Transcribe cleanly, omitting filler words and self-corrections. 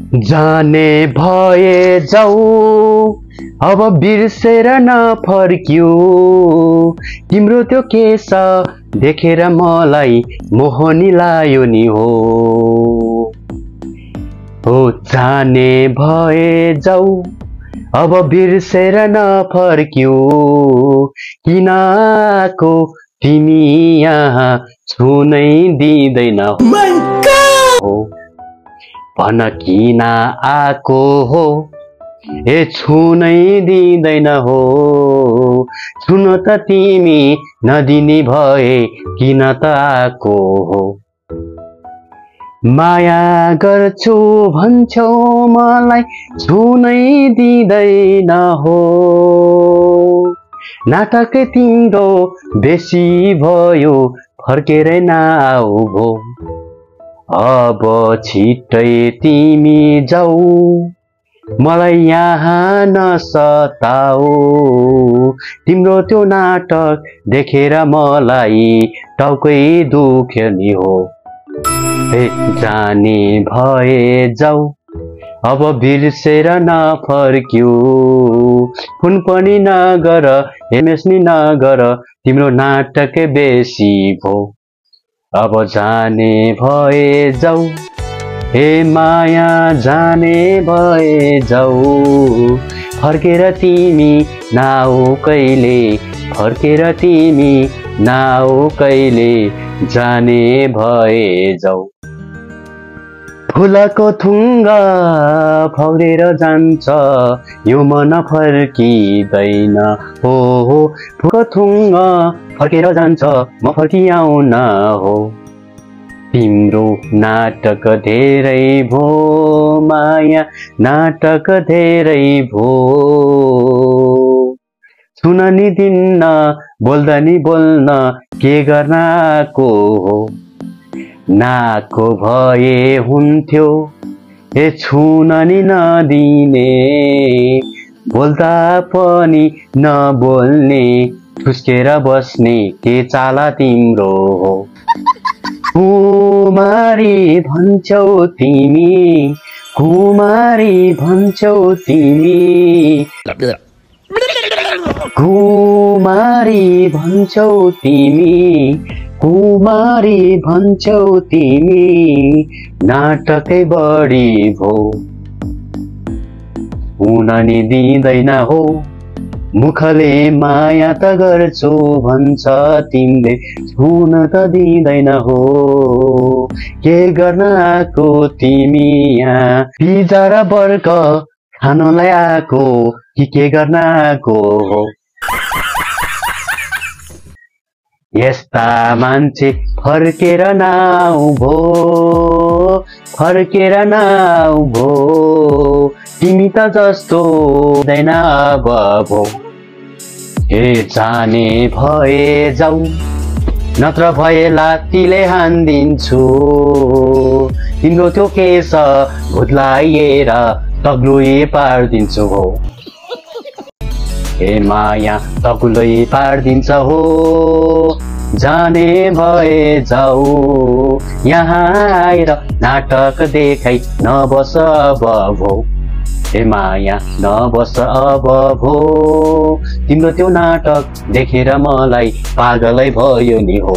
जाने भए जाऊ अब बिर्सेर नफर्क्यौ तिम्रो त्यो केस देखेर मलाई मोहनी लायो नि हो जाने भए जाऊ अब बिर्सेर नफर्क्यौ किन आएको तिमी यहाँ छुनै दिँदैन हो भन किन आएको हो ए छुनै दिँदैन हो छुन त तिमी नदिने भए किन त आएको हो माया गर्छु भन्छौ मलाई छुनै दिँदैन हो नाटक तिम्रो बेसी भयो फर्केरै नआऊ भो अब छिट्टै तिमी जाऊ मलाई यहाँ नसताऊ तिम्रो त्यो नाटक देखेर मलाई टाउकै दुख्यो नि हो जाने भए जाऊ अब बिर्सेर नफर्क्यौ फोन पनि नगर एमएस नि नगर तिम्रो नाटक बेसी भो अब जाने भए जाऊ हे माया जाने भए जाऊ फर्केर तिमी नआऊ कहिले फर्केर तिमी नआऊ कहिले जाने भए जाऊ फुलको थुङ्गा फौरेर जान्छ यो मन फर्किँदैन हो फुलको थुङ्गा फर्केर जान्छ म फर्किआउन हो तिम्रो नाटक धेरै भो माया नाटक धेरै भो सुन नि दिन्न बोल्दा नि बोल्न के गर्नको हो नाको भए हुन्थ्यो ए छुन नि नदिने बोल्दा पनि नबोल्ने ठुस्केर बस्ने के चाला तिम्रो हो कुमारी भन्छौ तिमी कुमारी भन्छौ तिमी कुमारी भन्छौ तिमी कुमारी भन्छौ तिमी नाटकै बढी भो हुन नि दिँदैन हो मुखले माया त गर्छु भन्छ तिमीले छुन त दिँदैन हो के गर्न आएको तिमी यहाँ पिज्जा र बर्गर खानलाई आएको कि के गर्न आएको हो यस्ता मान्छे फर्केर नआऊ भो फर्केर नआऊ भो तिमी त जस्तो हुँदैन अब भो हे जाने भए जाऊ नत्र भए लात्तीले हान्दिन्छु तिम्रो त्यो केस भुत्लाइएर तग्लुई पार्दिन्छु हो हे माया तग्लुई पार्दिन्छ हो जाने भए जाऊ यहाँ आएर नाटक देखाइ नबस अब भो हे माया नबस अब भो तिम्रो त्यो नाटक देखेर मलाई पागलै भयो नि हो